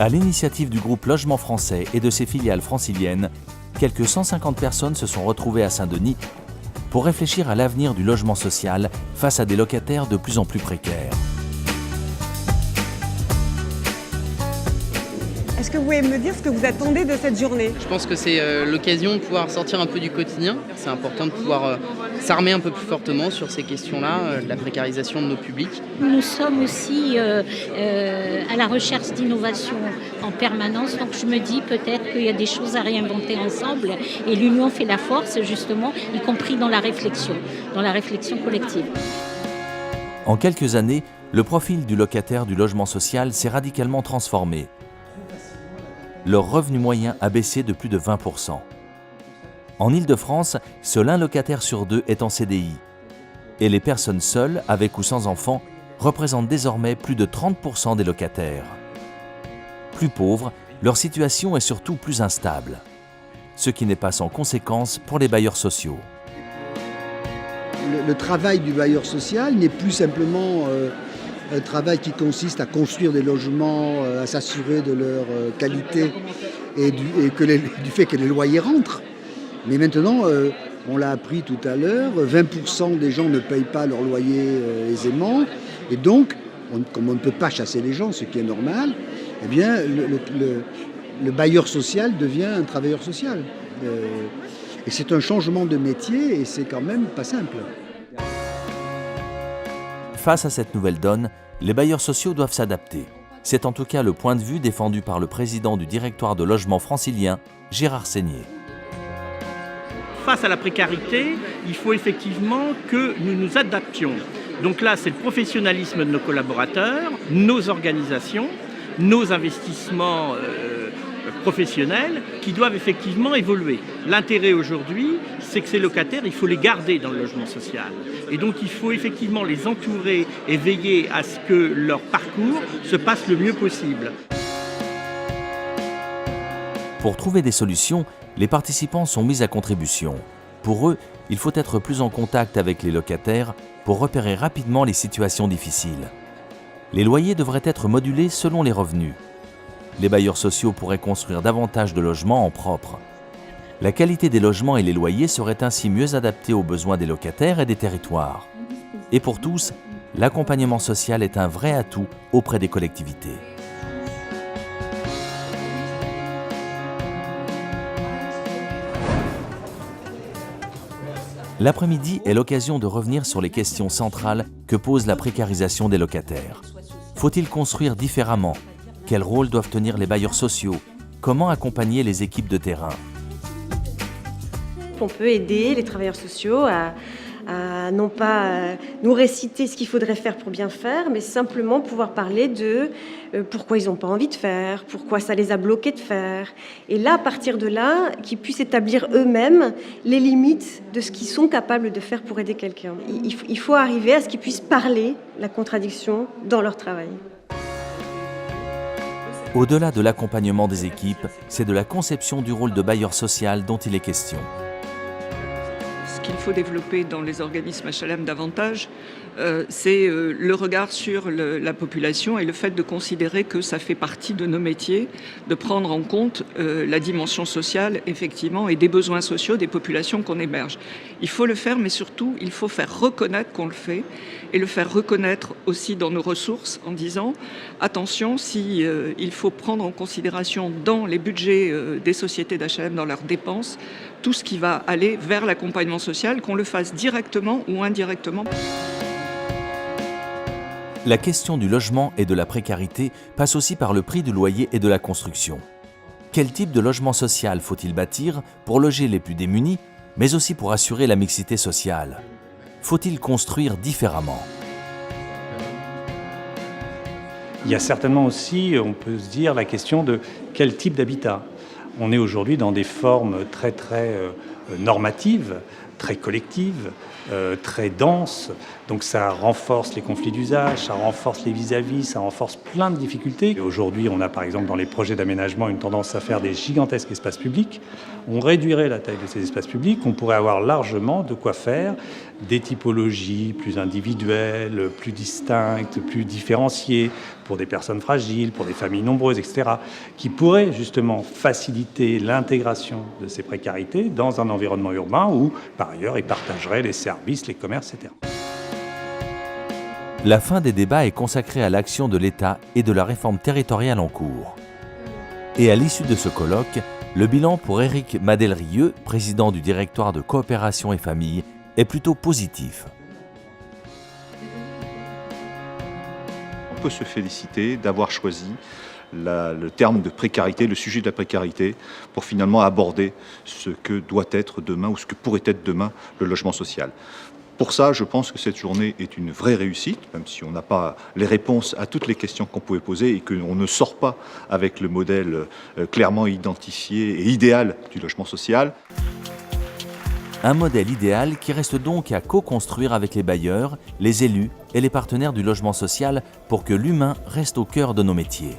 À l'initiative du groupe Logement Français et de ses filiales franciliennes, quelques 150 personnes se sont retrouvées à Saint-Denis pour réfléchir à l'avenir du logement social face à des locataires de plus en plus précaires. Est-ce que vous pouvez me dire ce que vous attendez de cette journée? Je pense que c'est l'occasion de pouvoir sortir un peu du quotidien. C'est important de pouvoir s'armer un peu plus fortement sur ces questions-là, de la précarisation de nos publics. Nous sommes aussi à la recherche d'innovation en permanence, donc je me dis peut-être qu'il y a des choses à réinventer ensemble et l'union fait la force justement, y compris dans la réflexion collective. En quelques années, le profil du locataire du logement social s'est radicalement transformé. Leur revenu moyen a baissé de plus de 20%. En Île-de-France, seul un locataire sur deux est en CDI. Et les personnes seules, avec ou sans enfants, représentent désormais plus de 30% des locataires. Plus pauvres, leur situation est surtout plus instable. Ce qui n'est pas sans conséquence pour les bailleurs sociaux. Le travail du bailleur social n'est plus simplement un travail qui consiste à construire des logements, à s'assurer de leur qualité et du fait que les loyers rentrent. Mais maintenant, on l'a appris tout à l'heure, 20% des gens ne payent pas leur loyer aisément. Et donc, comme on ne peut pas chasser les gens, ce qui est normal, eh bien, le bailleur social devient un travailleur social. Et c'est un changement de métier et c'est quand même pas simple. Face à cette nouvelle donne, les bailleurs sociaux doivent s'adapter. C'est en tout cas le point de vue défendu par le président du directoire de logement francilien, Gérard Seignier. Face à la précarité, il faut effectivement que nous nous adaptions. Donc là, c'est le professionnalisme de nos collaborateurs, nos organisations, nos investissements professionnels qui doivent effectivement évoluer. L'intérêt aujourd'hui, c'est que ces locataires, il faut les garder dans le logement social. Et donc il faut effectivement les entourer et veiller à ce que leur parcours se passe le mieux possible. Pour trouver des solutions, les participants sont mis à contribution. Pour eux, il faut être plus en contact avec les locataires pour repérer rapidement les situations difficiles. Les loyers devraient être modulés selon les revenus. Les bailleurs sociaux pourraient construire davantage de logements en propre. La qualité des logements et les loyers seraient ainsi mieux adaptés aux besoins des locataires et des territoires. Et pour tous, l'accompagnement social est un vrai atout auprès des collectivités. L'après-midi est l'occasion de revenir sur les questions centrales que pose la précarisation des locataires. Faut-il construire différemment? Quel rôle doivent tenir les bailleurs sociaux? Comment accompagner les équipes de terrain? On peut aider les travailleurs sociaux à non pas nous réciter ce qu'il faudrait faire pour bien faire, mais simplement pouvoir parler de pourquoi ils n'ont pas envie de faire, pourquoi ça les a bloqués de faire. Et là, à partir de là, qu'ils puissent établir eux-mêmes les limites de ce qu'ils sont capables de faire pour aider quelqu'un. Il faut arriver à ce qu'ils puissent parler la contradiction dans leur travail. Au-delà de l'accompagnement des équipes, c'est de la conception du rôle de bailleur social dont il est question. Ce qu'il faut développer dans les organismes HLM davantage, c'est le regard sur la population et le fait de considérer que ça fait partie de nos métiers, de prendre en compte la dimension sociale, effectivement, et des besoins sociaux des populations qu'on héberge. Il faut le faire, mais surtout, il faut faire reconnaître qu'on le fait et le faire reconnaître aussi dans nos ressources en disant attention, si il faut prendre en considération dans les budgets des sociétés d'HLM, dans leurs dépenses, tout ce qui va aller vers l'accompagnement social, qu'on le fasse directement ou indirectement. La question du logement et de la précarité passe aussi par le prix du loyer et de la construction. Quel type de logement social faut-il bâtir pour loger les plus démunis, mais aussi pour assurer la mixité sociale? Faut-il construire différemment? Il y a certainement aussi, on peut se dire, la question de quel type d'habitat. On est aujourd'hui dans des formes très normative, très collective, très dense. Donc ça renforce les conflits d'usage, ça renforce les vis-à-vis, ça renforce plein de difficultés. Et aujourd'hui, on a par exemple dans les projets d'aménagement une tendance à faire des gigantesques espaces publics. On réduirait la taille de ces espaces publics, on pourrait avoir largement de quoi faire des typologies plus individuelles, plus distinctes, plus différenciées pour des personnes fragiles, pour des familles nombreuses, etc., qui pourraient justement faciliter l'intégration de ces précarités dans un environnement urbain où, par ailleurs, ils partageraient les services, les commerces, etc. La fin des débats est consacrée à l'action de l'État et de la réforme territoriale en cours. Et à l'issue de ce colloque, le bilan pour Éric Madelrieux, président du directoire de coopération et famille, est plutôt positif. On peut se féliciter d'avoir choisi le terme de précarité, le sujet de la précarité, pour finalement aborder ce que doit être demain ou ce que pourrait être demain le logement social. Pour ça, je pense que cette journée est une vraie réussite, même si on n'a pas les réponses à toutes les questions qu'on pouvait poser et qu'on ne sort pas avec le modèle clairement identifié et idéal du logement social. Un modèle idéal qui reste donc à co-construire avec les bailleurs, les élus et les partenaires du logement social pour que l'humain reste au cœur de nos métiers.